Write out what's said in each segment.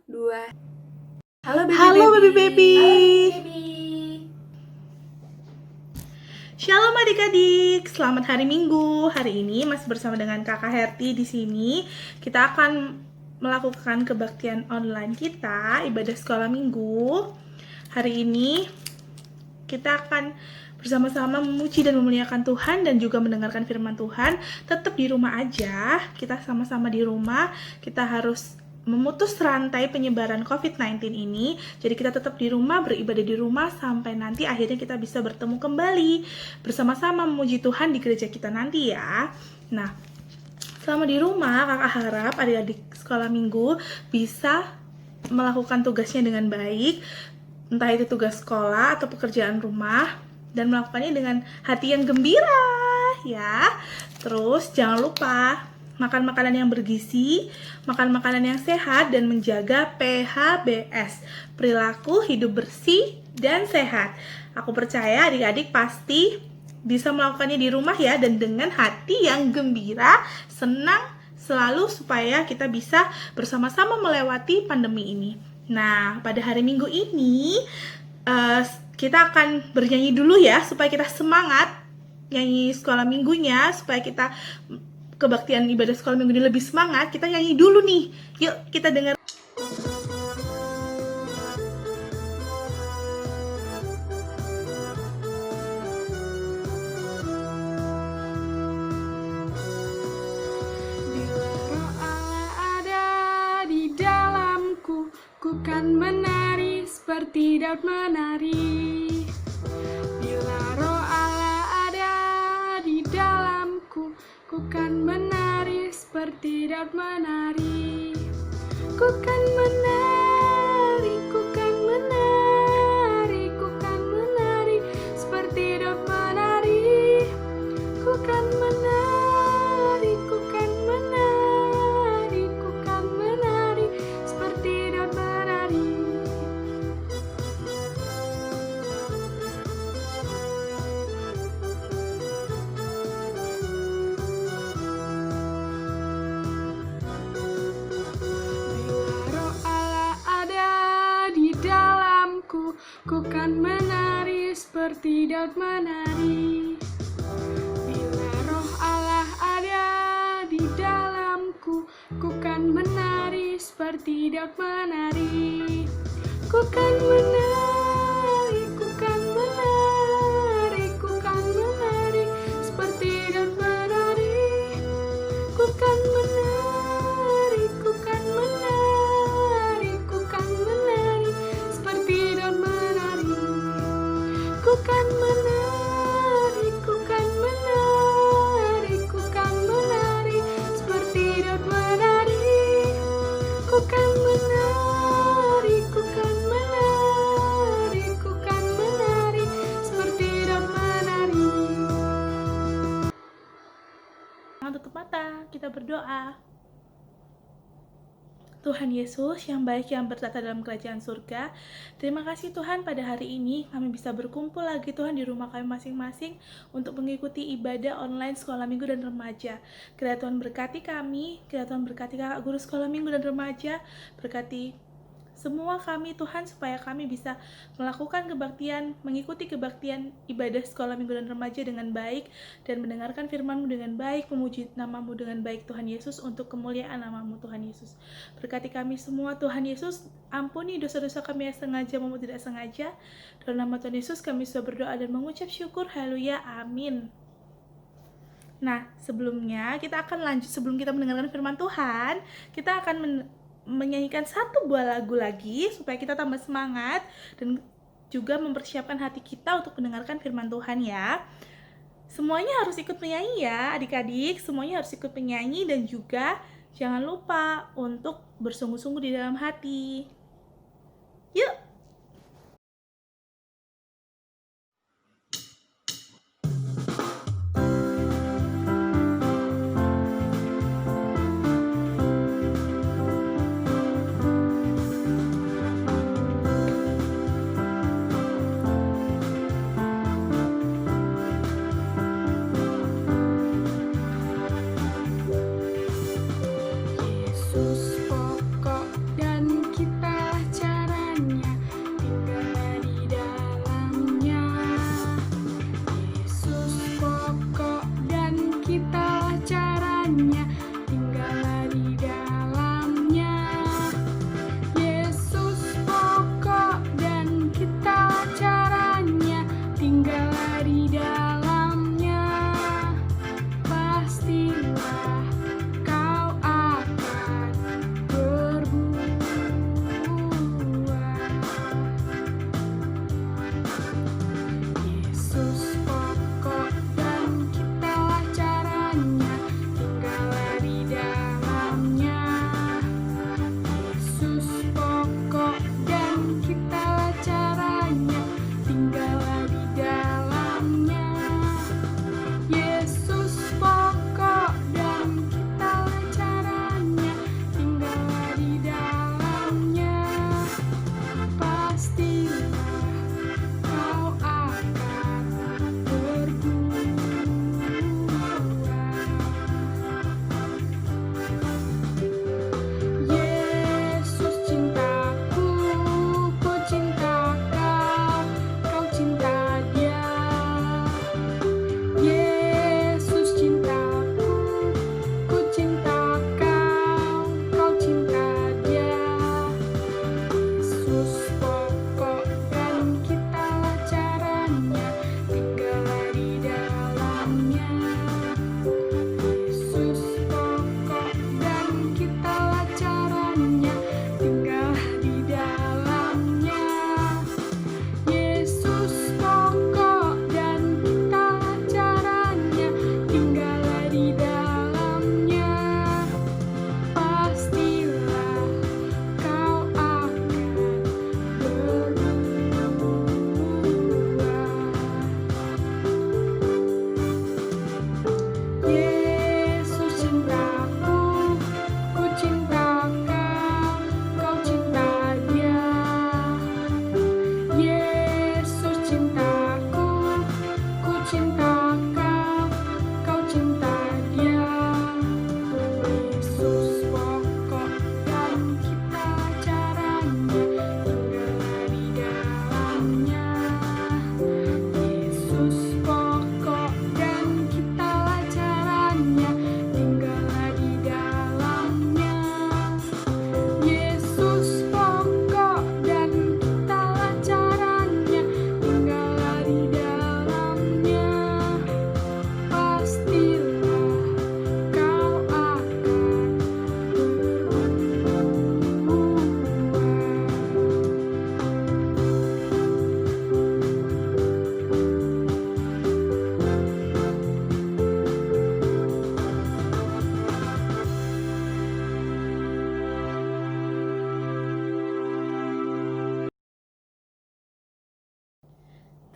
Dua. Halo baby Halo baby baby. baby. Shalom adik-adik, selamat hari Minggu. Hari ini masih bersama dengan Kakak Herti di sini. Kita akan melakukan kebaktian online kita, ibadah sekolah Minggu. Hari ini kita akan bersama-sama memuji dan memuliakan Tuhan dan juga mendengarkan firman Tuhan. Tetap di rumah aja, kita sama-sama di rumah. Kita harus memutus rantai penyebaran COVID-19 ini. Jadi kita tetap di rumah, beribadah di rumah sampai nanti akhirnya kita bisa bertemu kembali bersama-sama memuji Tuhan di gereja kita nanti ya. Nah, selama di rumah kakak harap adik-adik sekolah minggu bisa melakukan tugasnya dengan baik, entah itu tugas sekolah atau pekerjaan rumah, dan melakukannya dengan hati yang gembira ya. Terus jangan lupa makan makanan yang bergizi, makan makanan yang sehat, dan menjaga PHBS, perilaku hidup bersih dan sehat. Aku percaya adik-adik pasti bisa melakukannya di rumah ya, dan dengan hati yang gembira, senang selalu supaya kita bisa bersama-sama melewati pandemi ini. Nah, pada hari Minggu ini kita akan bernyanyi dulu ya, supaya kita semangat nyanyi sekolah minggunya, supaya kita kebaktian ibadah sekolah minggu ini lebih semangat. Kita nyanyi dulu nih. Yuk kita dengar. Bila roh Allah ada di dalamku, ku kan menari seperti Daud menari. Bila roh Allah ada di dalamku, ku kan menari seperti Daud menari. Ku kan menari, ku kan menari, ku kan menari seperti Daud menari. Ku kan menari, ku kan menari, ku kan menari seperti Daud menari. Bila roh Allah ada di dalamku, ku kan menari seperti Daud menari. Bila roh Allah ada di dalamku, ku kan menari seperti Daud menari. Ku kan menari, ku kan menari, ku kan menari seperti Daud menari. Ku kan menari, ku kan menari, ku kan menari seperti Daud menari. Ku kan menari, ku kan menari, ku kan menari seperti Daud menari. Ku kan menari, ku kan menari, ku kan menari seperti Daud menari. Jangan tutup mata, kita berdoa. Tuhan Yesus yang baik yang bertata dalam kerajaan surga, terima kasih Tuhan pada hari ini kami bisa berkumpul lagi Tuhan di rumah kami masing-masing untuk mengikuti ibadah online sekolah minggu dan remaja. Kiranya Tuhan berkati kami, kiranya Tuhan berkati kakak guru sekolah minggu dan remaja, berkati semua kami Tuhan supaya kami bisa melakukan kebaktian, mengikuti kebaktian ibadah sekolah minggu dan remaja dengan baik dan mendengarkan firman-Mu dengan baik, memuji nama-Mu dengan baik Tuhan Yesus untuk kemuliaan nama-Mu Tuhan Yesus. Berkati kami semua Tuhan Yesus, ampuni dosa-dosa kami yang sengaja maupun tidak sengaja. Dalam nama Tuhan Yesus kami sudah berdoa dan mengucap syukur, haleluya, amin. Nah, sebelumnya kita akan lanjut, sebelum kita mendengarkan firman Tuhan, kita akan menyanyikan satu buah lagu lagi supaya kita tambah semangat dan juga mempersiapkan hati kita untuk mendengarkan firman Tuhan ya. Semuanya harus ikut menyanyi ya adik-adik, semuanya harus ikut menyanyi dan juga jangan lupa untuk bersungguh-sungguh di dalam hati. Yuk! Yesus pokok dan kita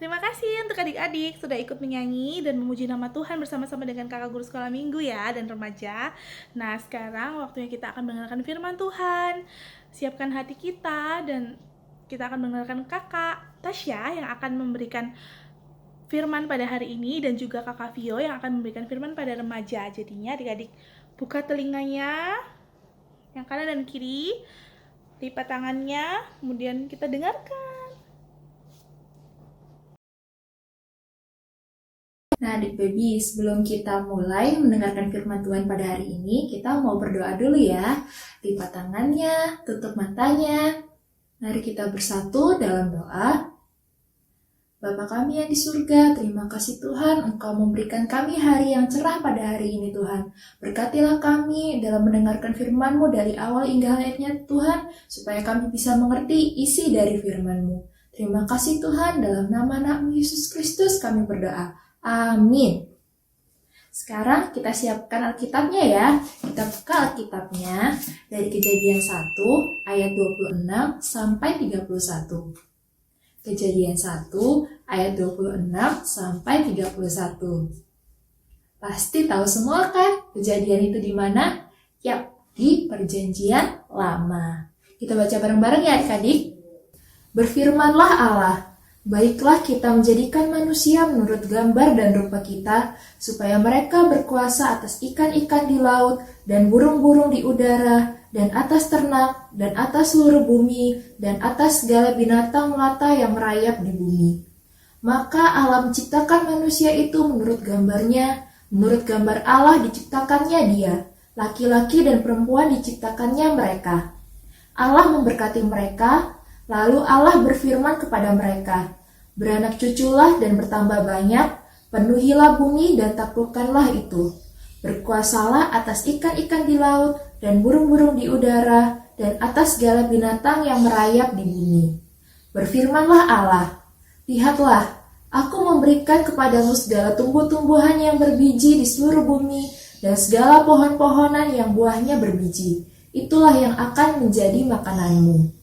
Terima kasih untuk adik-adik sudah ikut menyanyi dan memuji nama Tuhan bersama-sama dengan kakak guru sekolah minggu ya dan remaja. Nah, sekarang waktunya kita akan mendengarkan firman Tuhan. Siapkan hati kita dan kita akan mendengarkan kakak Tasya yang akan memberikan firman pada hari ini dan juga kakak Vio yang akan memberikan firman pada remaja. Jadinya adik-adik buka telinganya yang kanan dan kiri, lipat tangannya, kemudian kita dengarkan. Nah, adik baby, sebelum kita mulai mendengarkan firman Tuhan pada hari ini, kita mau berdoa dulu ya. Lipat tangannya, tutup matanya. Mari kita bersatu dalam doa. Bapa kami yang di surga, terima kasih Tuhan, Engkau memberikan kami hari yang cerah pada hari ini Tuhan. Berkatilah kami dalam mendengarkan firman-Mu dari awal hingga akhirnya Tuhan, supaya kami bisa mengerti isi dari firman-Mu. Terima kasih Tuhan, dalam nama anak-Mu Yesus Kristus kami berdoa. Amin. Sekarang kita siapkan Alkitabnya ya. Kita buka Alkitabnya dari Kejadian 1 ayat 26 sampai 31. Kejadian 1 ayat 26 sampai 31. Pasti tahu semua kan kejadian itu di mana? Yap, di Perjanjian Lama. Kita baca bareng-bareng ya adik-adik. Berfirmanlah Allah, baiklah kita menjadikan manusia menurut gambar dan rupa kita, supaya mereka berkuasa atas ikan-ikan di laut, dan burung-burung di udara, dan atas ternak, dan atas seluruh bumi, dan atas segala binatang melata yang merayap di bumi. Maka Allah menciptakan manusia itu menurut gambarnya, menurut gambar Allah diciptakannya dia, laki-laki dan perempuan diciptakannya mereka. Allah memberkati mereka. Lalu Allah berfirman kepada mereka, beranak cuculah dan bertambah banyak, penuhilah bumi dan taklukkanlah itu. Berkuasalah atas ikan-ikan di laut dan burung-burung di udara dan atas segala binatang yang merayap di bumi. Berfirmanlah Allah, lihatlah, aku memberikan kepadamu segala tumbuh-tumbuhan yang berbiji di seluruh bumi dan segala pohon-pohonan yang buahnya berbiji. Itulah yang akan menjadi makananmu.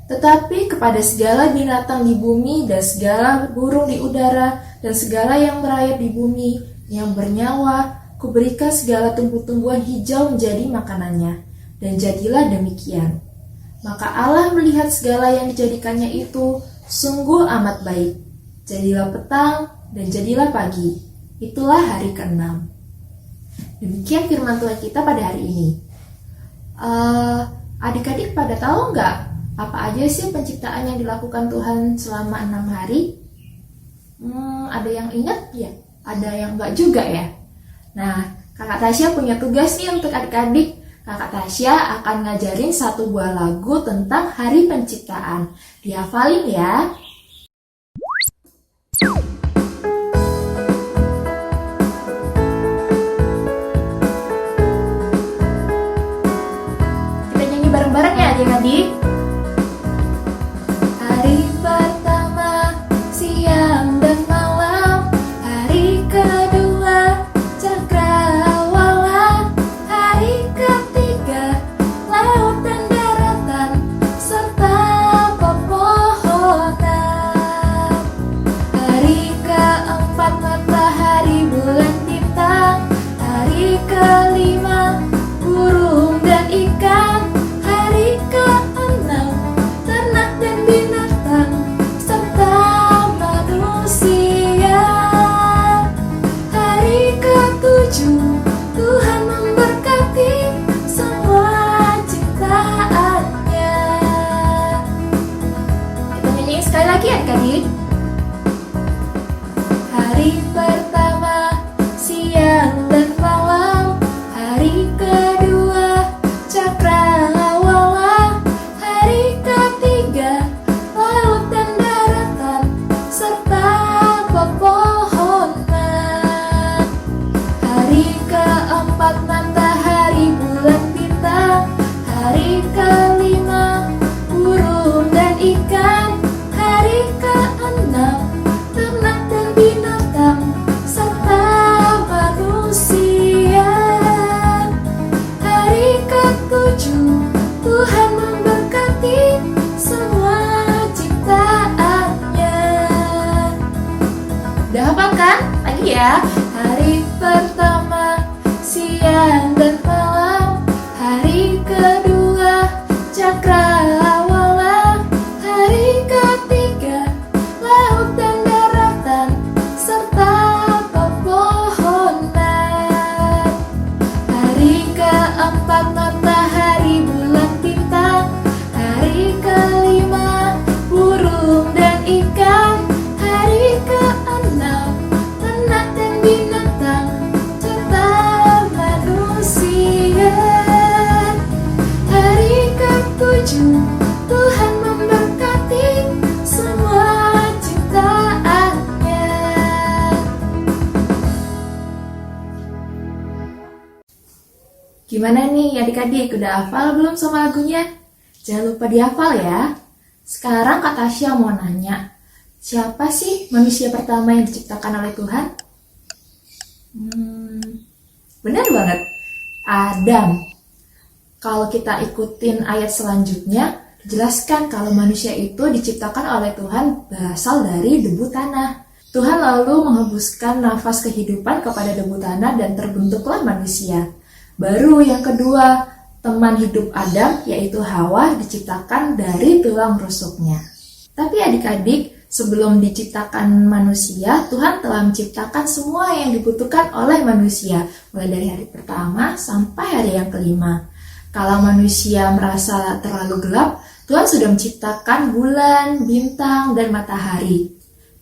Tetapi kepada segala binatang di bumi dan segala burung di udara dan segala yang merayap di bumi yang bernyawa, kuberikan segala tumbuh-tumbuhan hijau menjadi makanannya. Dan jadilah demikian. Maka Allah melihat segala yang dijadikannya itu sungguh amat baik. Jadilah petang dan jadilah pagi. Itulah hari ke-6. Demikian firman Tuhan kita pada hari ini. Adik-adik pada tahu nggak? Apa aja sih penciptaan yang dilakukan Tuhan selama 6 hari? Ada yang ingat ya? Ada yang enggak juga ya? Nah, Kakak Tasya punya tugas nih untuk adik-adik. Kakak Tasya akan ngajarin satu buah lagu tentang hari penciptaan. Dihafalin ya. Kita nyanyi bareng-bareng ya adik-adik. Hari pertama, siang dan malam. Hari kedua, cakrawala. Hari ketiga, laut dan daratan, serta pepohonan. Hari keempat, matahari, bulan, bintang. Hari kelima, burung dan ikan. Hari keenam, ternak dan binatang serta manusia. Hari ketujuh, Tuhan memberkati semua ciptaannya. Kita nyanyi sekali lagi adik-adik. Hari pertama, siang dan malam. Hari kedua, cakrawala. Hari ketiga, laut dan daratan, serta pepohonan. Hari keempat, matahari, bulan, bintang. Hari kelima, burung dan ikan. Hari keenam, ternak dan binatang serta manusia. Hari ketujuh, Tuhan memberkati semua ciptaannya. lagi ya. Hari pertama, siang dan malam. Hari kedua, cakrawala. Hari ketiga, laut dan daratan serta pepohonan. Hari keempat, matahari, bulan, bintang. Hari kelima, burung dan ikan. Hari keenam, ternak dan binatang serta manusia. Hari ketujuh, Tuhan memberkati semua ciptaannya. Gimana nih adik-adik, udah hafal belum sama lagunya? Jangan lupa dihafal ya. Sekarang Kak Tasya mau nanya, siapa sih manusia pertama yang diciptakan oleh Tuhan? Benar banget, Adam. Kalau kita ikutin ayat selanjutnya, dijelaskan kalau manusia itu diciptakan oleh Tuhan berasal dari debu tanah. Tuhan lalu menghembuskan nafas kehidupan kepada debu tanah dan terbentuklah manusia. Baru yang kedua, teman hidup Adam yaitu Hawa diciptakan dari tulang rusuknya. Tapi adik-adik, sebelum diciptakan manusia, Tuhan telah menciptakan semua yang dibutuhkan oleh manusia, mulai dari hari pertama sampai hari yang kelima. Kalau manusia merasa terlalu gelap, Tuhan sudah menciptakan bulan, bintang, dan matahari.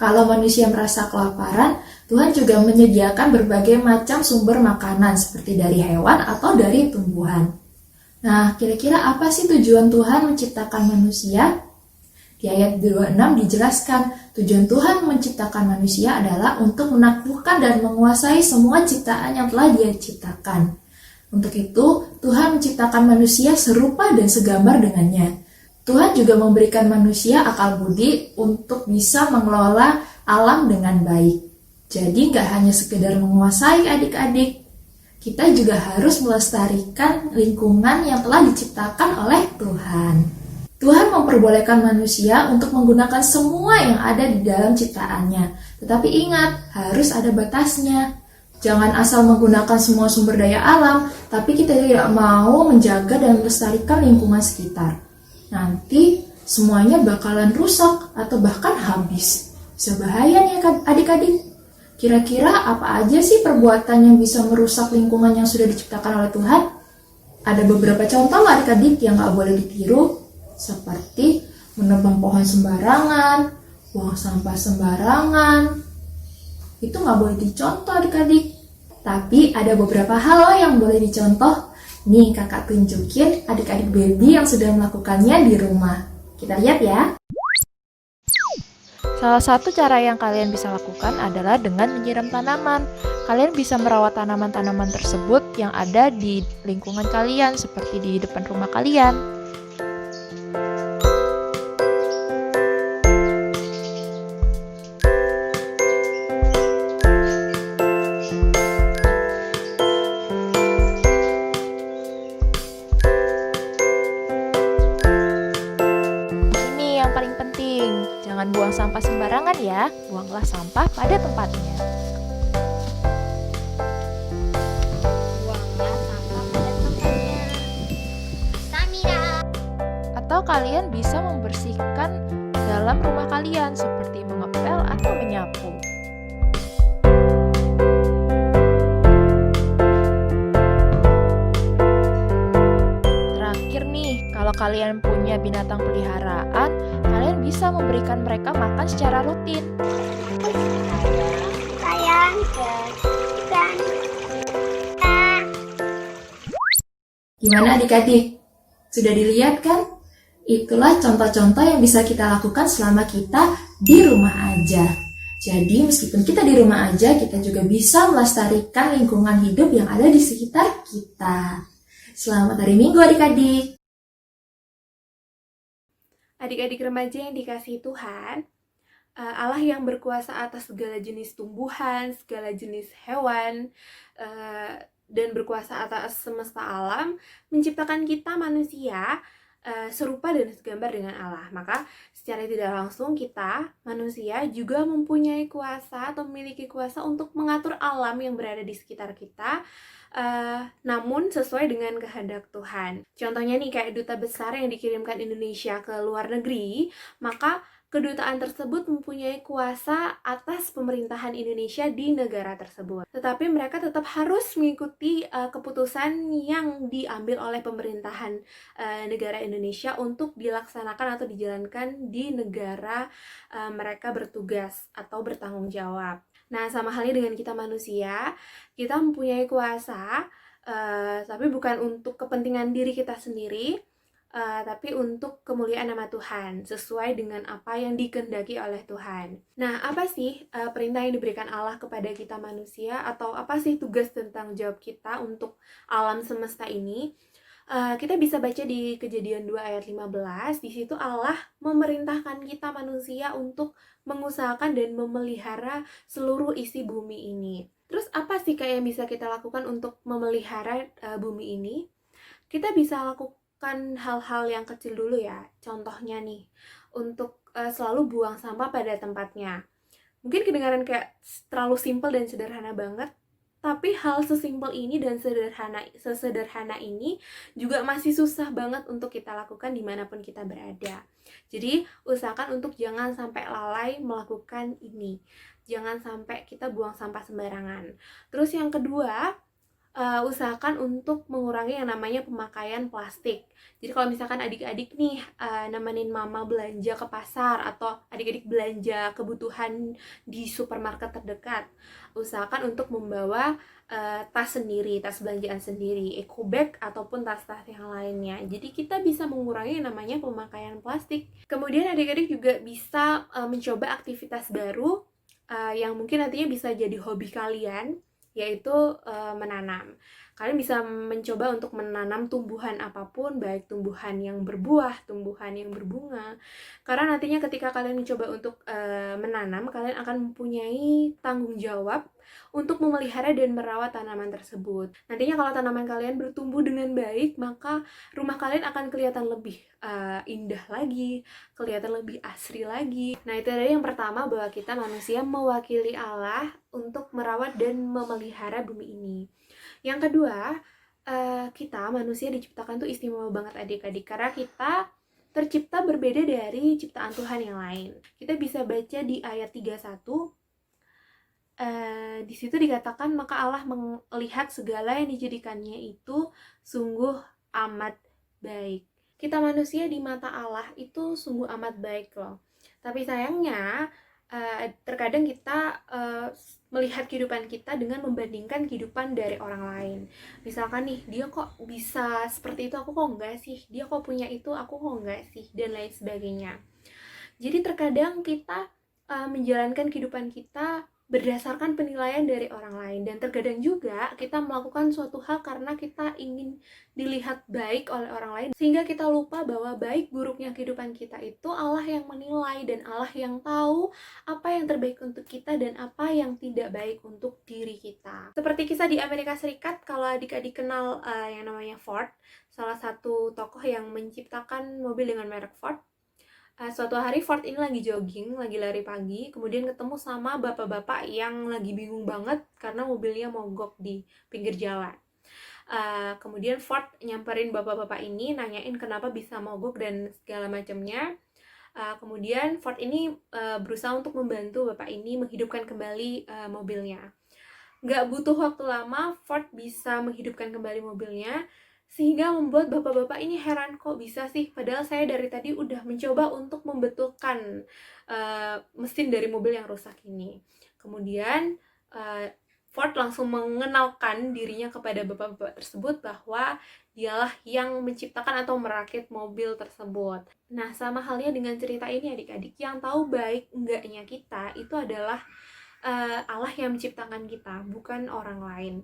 Kalau manusia merasa kelaparan, Tuhan juga menyediakan berbagai macam sumber makanan seperti dari hewan atau dari tumbuhan. Nah, kira-kira apa sih tujuan Tuhan menciptakan manusia? Di ayat 26 dijelaskan, tujuan Tuhan menciptakan manusia adalah untuk menaklukkan dan menguasai semua ciptaan yang telah Dia ciptakan. Untuk itu, Tuhan menciptakan manusia serupa dan segambar dengannya. Tuhan juga memberikan manusia akal budi untuk bisa mengelola alam dengan baik. Jadi gak hanya sekedar menguasai adik-adik, kita juga harus melestarikan lingkungan yang telah diciptakan oleh Tuhan. Tuhan memperbolehkan manusia untuk menggunakan semua yang ada di dalam ciptaannya. Tetapi ingat, harus ada batasnya. Jangan asal menggunakan semua sumber daya alam, tapi kita tidak mau menjaga dan melestarikan lingkungan sekitar. Nanti semuanya bakalan rusak atau bahkan habis. Bisa bahaya nih adik-adik. Kira-kira apa aja sih perbuatan yang bisa merusak lingkungan yang sudah diciptakan oleh Tuhan? Ada beberapa contoh adik-adik yang gak boleh ditiru, seperti menebang pohon sembarangan, buang sampah sembarangan. Itu gak boleh dicontoh adik-adik. Tapi ada beberapa hal yang boleh dicontoh. Nih kakak tunjukin adik-adik baby yang sudah melakukannya di rumah. Kita lihat ya. Salah satu cara yang kalian bisa lakukan adalah dengan menyiram tanaman. Kalian bisa merawat tanaman-tanaman tersebut yang ada di lingkungan kalian, seperti di depan rumah kalian. Ini yang paling penting, jangan buang sampah sembarangan ya, buanglah sampah pada tempatnya. Atau kalian bisa membersihkan dalam rumah kalian seperti mengepel atau menyapu. Terakhir nih, kalau kalian punya binatang peliharaan, kalian bisa memberikan mereka makan secara rutin. Gimana adik-adik? Sudah dilihat kan? Itulah contoh-contoh yang bisa kita lakukan selama kita di rumah aja. Jadi meskipun kita di rumah aja, kita juga bisa melestarikan lingkungan hidup yang ada di sekitar kita. Selamat hari Minggu adik-adik. Adik-adik remaja yang dikasihi Tuhan, Allah yang berkuasa atas segala jenis tumbuhan, segala jenis hewan, dan berkuasa atas semesta alam, menciptakan kita manusia serupa dan segambar dengan Allah. Maka secara tidak langsung kita manusia juga mempunyai kuasa atau memiliki kuasa untuk mengatur alam yang berada di sekitar kita, namun sesuai dengan kehendak Tuhan. Contohnya nih kayak duta besar yang dikirimkan Indonesia ke luar negeri, maka kedutaan tersebut mempunyai kuasa atas pemerintahan Indonesia di negara tersebut. Tetapi mereka tetap harus mengikuti keputusan yang diambil oleh pemerintahan negara Indonesia untuk dilaksanakan atau dijalankan di negara mereka bertugas atau bertanggung jawab. Nah, sama halnya dengan kita manusia, kita mempunyai kuasa, tapi bukan untuk kepentingan diri kita sendiri, tapi untuk kemuliaan nama Tuhan, sesuai dengan apa yang dikehendaki oleh Tuhan. Nah, apa sih perintah yang diberikan Allah kepada kita manusia, atau apa sih tugas tentang jawab kita untuk alam semesta ini? Kita bisa baca di Kejadian 2 ayat 15, di situ Allah memerintahkan kita manusia untuk mengusahakan dan memelihara seluruh isi bumi ini. Terus apa sih kayak yang bisa kita lakukan untuk memelihara bumi ini? Kita bisa lakukan hal-hal yang kecil dulu ya. Contohnya nih, untuk selalu buang sampah pada tempatnya. Mungkin kedengaran kayak terlalu simpel dan sederhana banget, tapi hal sesimpel ini dan sesederhana ini juga masih susah banget untuk kita lakukan dimanapun kita berada. Jadi usahakan untuk jangan sampai lalai melakukan ini. Jangan sampai kita buang sampah sembarangan. Terus yang kedua, usahakan untuk mengurangi yang namanya pemakaian plastik. Jadi kalau misalkan adik-adik nih nemenin mama belanja ke pasar, atau adik-adik belanja kebutuhan di supermarket terdekat, usahakan untuk membawa tas sendiri, tas belanjaan sendiri, eco bag ataupun tas-tas yang lainnya. Jadi kita bisa mengurangi yang namanya pemakaian plastik. Kemudian adik-adik juga bisa mencoba aktivitas baru yang mungkin nantinya bisa jadi hobi kalian, yaitu menanam. Kalian bisa mencoba untuk menanam tumbuhan apapun, baik tumbuhan yang berbuah, tumbuhan yang berbunga. Karena nantinya ketika kalian mencoba untuk menanam, kalian akan mempunyai tanggung jawab untuk memelihara dan merawat tanaman tersebut. Nantinya kalau tanaman kalian bertumbuh dengan baik, maka rumah kalian akan kelihatan lebih indah lagi, kelihatan lebih asri lagi. Nah, itu dari yang pertama, bahwa kita manusia mewakili Allah untuk merawat dan memelihara bumi ini. Yang kedua, kita manusia diciptakan tuh istimewa banget adik-adik, karena kita tercipta berbeda dari ciptaan Tuhan yang lain. Kita bisa baca di ayat 31, di situ dikatakan, maka Allah melihat segala yang dijadikannya itu sungguh amat baik. Kita manusia di mata Allah itu sungguh amat baik loh. Tapi sayangnya terkadang kita melihat kehidupan kita dengan membandingkan kehidupan dari orang lain. Misalkan nih, dia kok bisa seperti itu, aku kok enggak sih? Dia kok punya itu, aku kok enggak sih? Dan lain sebagainya. Jadi terkadang kita menjalankan kehidupan kita berdasarkan penilaian dari orang lain, dan terkadang juga kita melakukan suatu hal karena kita ingin dilihat baik oleh orang lain, sehingga kita lupa bahwa baik buruknya kehidupan kita itu Allah yang menilai, dan Allah yang tahu apa yang terbaik untuk kita dan apa yang tidak baik untuk diri kita. Seperti kisah di Amerika Serikat, kalau adik-adik kenal yang namanya Ford, salah satu tokoh yang menciptakan mobil dengan merek Ford. Suatu hari Ford ini lagi jogging, lagi lari pagi, kemudian ketemu sama bapak-bapak yang lagi bingung banget karena mobilnya mogok di pinggir jalan. Kemudian Ford nyamperin bapak-bapak ini, nanyain kenapa bisa mogok dan segala macamnya. Kemudian Ford ini berusaha untuk membantu bapak ini menghidupkan kembali mobilnya. Nggak butuh waktu lama, Ford bisa menghidupkan kembali mobilnya, sehingga membuat bapak-bapak ini heran, kok bisa sih, padahal saya dari tadi udah mencoba untuk membetulkan mesin dari mobil yang rusak ini. Kemudian Ford langsung mengenalkan dirinya kepada bapak-bapak tersebut bahwa dialah yang menciptakan atau merakit mobil tersebut. Nah, sama halnya dengan cerita ini adik-adik, yang tahu baik enggaknya kita itu adalah Allah yang menciptakan kita, bukan orang lain.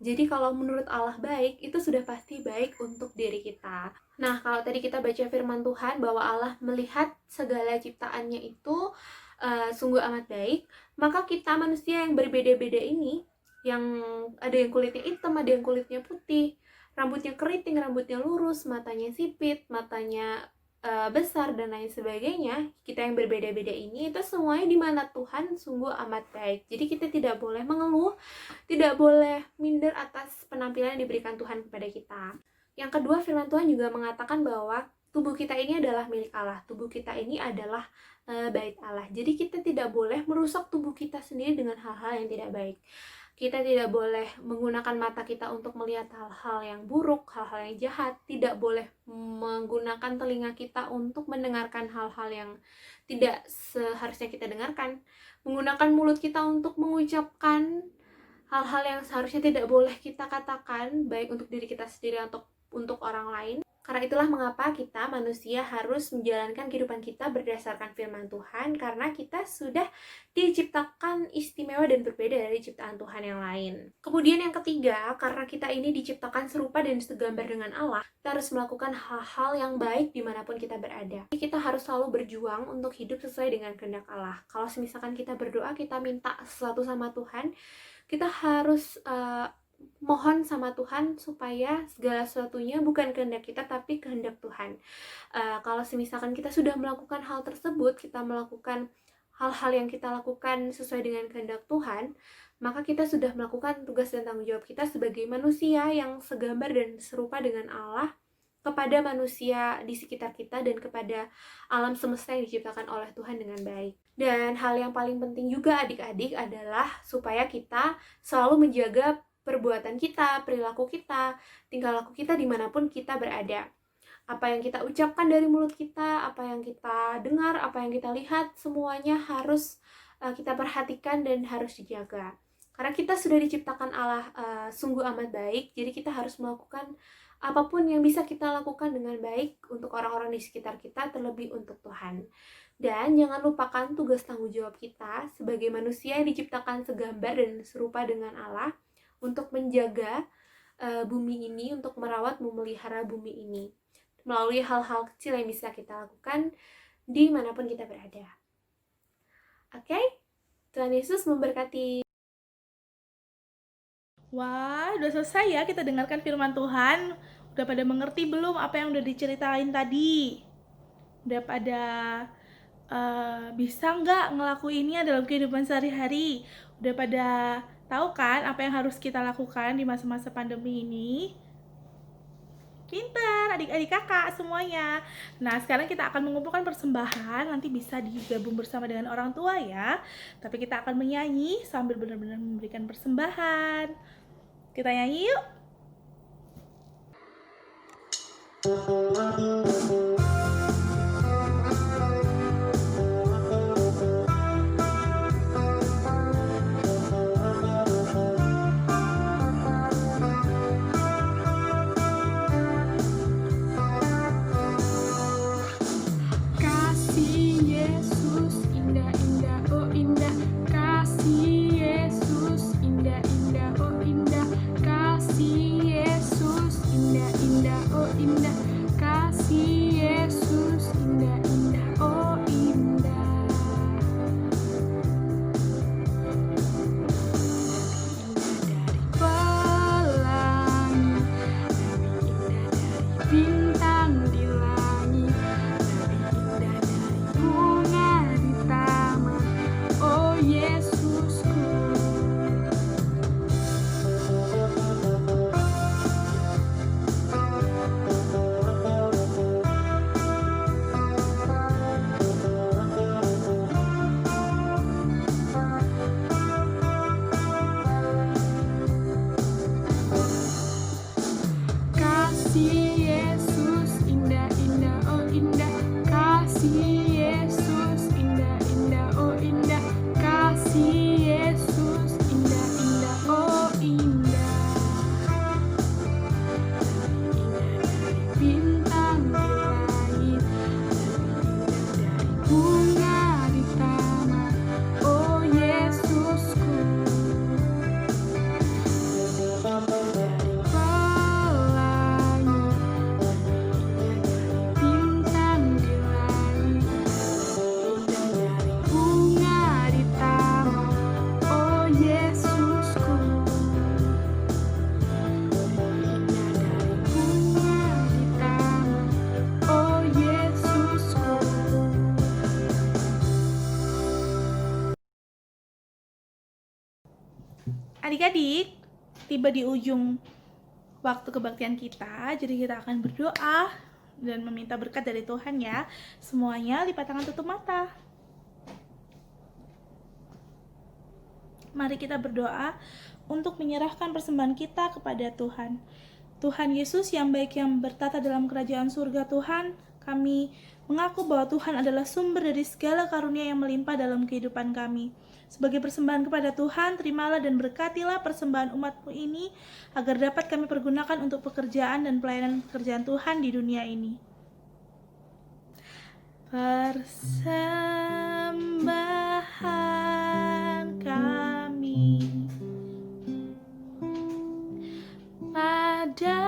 Jadi kalau menurut Allah baik, itu sudah pasti baik untuk diri kita. Nah, kalau tadi kita baca firman Tuhan bahwa Allah melihat segala ciptaannya itu sungguh amat baik, maka kita manusia yang berbeda-beda ini, yang ada yang kulitnya hitam, ada yang kulitnya putih, rambutnya keriting, rambutnya lurus, matanya sipit, matanya besar dan lain sebagainya, kita yang berbeda-beda ini, itu semuanya di mata Tuhan sungguh amat baik. Jadi kita tidak boleh mengeluh, tidak boleh minder atas penampilan yang diberikan Tuhan kepada kita. Yang kedua, firman Tuhan juga mengatakan bahwa tubuh kita ini adalah milik Allah, tubuh kita ini adalah bait Allah. Jadi kita tidak boleh merusak tubuh kita sendiri dengan hal-hal yang tidak baik. Kita tidak boleh menggunakan mata kita untuk melihat hal-hal yang buruk, hal-hal yang jahat. Tidak boleh menggunakan telinga kita untuk mendengarkan hal-hal yang tidak seharusnya kita dengarkan. Menggunakan mulut kita untuk mengucapkan hal-hal yang seharusnya tidak boleh kita katakan, baik untuk diri kita sendiri atau untuk orang lain. Karena itulah mengapa kita manusia harus menjalankan kehidupan kita berdasarkan firman Tuhan, karena kita sudah diciptakan istimewa dan berbeda dari ciptaan Tuhan yang lain. Kemudian yang ketiga, karena kita ini diciptakan serupa dan segambar dengan Allah, kita harus melakukan hal-hal yang baik dimanapun kita berada. Kita harus selalu berjuang untuk hidup sesuai dengan kehendak Allah. Kalau misalkan kita berdoa, kita minta sesuatu sama Tuhan, kita harus mohon sama Tuhan supaya segala sesuatunya bukan kehendak kita tapi kehendak Tuhan. Kalau misalkan kita sudah melakukan hal tersebut, kita melakukan hal-hal yang kita lakukan sesuai dengan kehendak Tuhan, maka kita sudah melakukan tugas dan tanggung jawab kita sebagai manusia yang segambar dan serupa dengan Allah kepada manusia di sekitar kita dan kepada alam semesta yang diciptakan oleh Tuhan dengan baik. Dan hal yang paling penting juga adik-adik adalah supaya kita selalu menjaga perbuatan kita, perilaku kita, tingkah laku kita dimanapun kita berada. Apa yang kita ucapkan dari mulut kita, apa yang kita dengar, apa yang kita lihat, semuanya harus kita perhatikan dan harus dijaga. Karena kita sudah diciptakan Allah sungguh amat baik, jadi kita harus melakukan apapun yang bisa kita lakukan dengan baik untuk orang-orang di sekitar kita, terlebih untuk Tuhan. Dan jangan lupakan tugas tanggung jawab kita sebagai manusia yang diciptakan segambar dan serupa dengan Allah, untuk menjaga bumi ini, untuk merawat, memelihara bumi ini melalui hal-hal kecil yang bisa kita lakukan dimanapun kita berada. Oke? Tuhan Yesus memberkati. Wah, udah selesai ya kita dengarkan firman Tuhan. Udah pada mengerti belum apa yang udah diceritain tadi? Udah pada bisa nggak ngelakuinnya dalam kehidupan sehari-hari? Udah pada tahu kan apa yang harus kita lakukan di masa-masa pandemi ini? Pintar, adik-adik kakak semuanya. Nah, sekarang kita akan mengumpulkan persembahan. Nanti bisa digabung bersama dengan orang tua ya. Tapi kita akan menyanyi sambil benar-benar memberikan persembahan. Kita nyanyi yuk. Kasih Yesus indah, indah, oh indah. Adik-adik, tiba di ujung waktu kebaktian kita, jadi kita akan berdoa dan meminta berkat dari Tuhan ya. Semuanya lipat tangan, tutup mata. Mari kita berdoa untuk menyerahkan persembahan kita kepada Tuhan. Tuhan Yesus yang baik yang bertata dalam kerajaan surga Tuhan, kami mengaku bahwa Tuhan adalah sumber dari segala karunia yang melimpah dalam kehidupan kami. Sebagai persembahan kepada Tuhan, terimalah dan berkatilah persembahan umat-Mu ini, agar dapat kami pergunakan untuk pekerjaan dan pelayanan pekerjaan Tuhan di dunia ini. Persembahan kami pada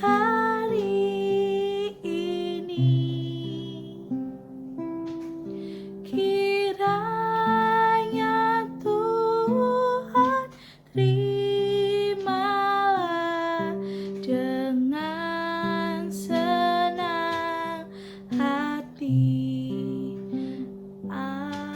hari ini, kiranya Tuhan terimalah dengan senang hati. Amin.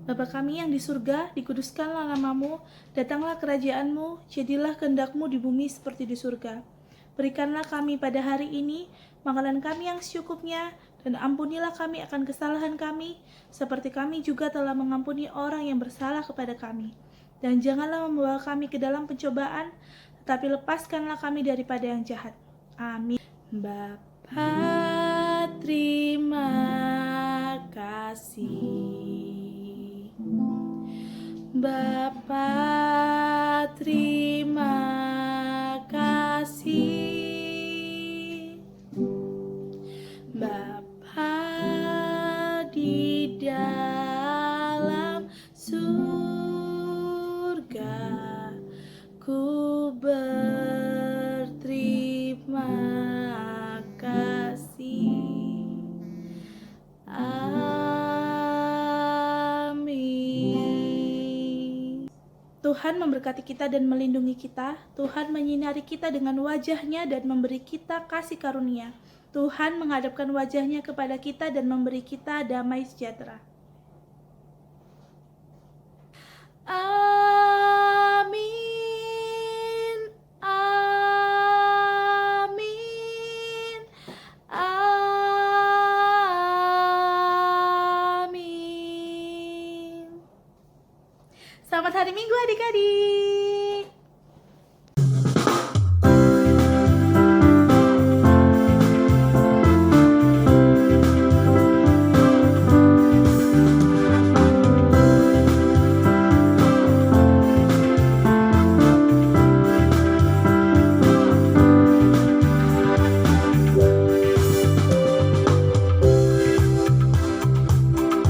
Bapa kami yang di surga, dikuduskanlah nama-Mu, datanglah kerajaan-Mu, jadilah kehendak-Mu di bumi seperti di surga. Berikanlah kami pada hari ini makanan kami yang secukupnya, dan ampunilah kami akan kesalahan kami, seperti kami juga telah mengampuni orang yang bersalah kepada kami. Dan janganlah membawa kami ke dalam pencobaan, tetapi lepaskanlah kami daripada yang jahat. Amin. Bapa, terima kasih. Bapa, terima kasih. Bapa di dalam surga, ku berterima kasih. Amin. Tuhan memberkati kita dan melindungi kita. Tuhan menyinari kita dengan wajah-Nya dan memberi kita kasih karunia. Tuhan menghadapkan wajah-Nya kepada kita dan memberi kita damai sejahtera. Amin. Amin. Amin. Selamat hari Minggu adik-adik.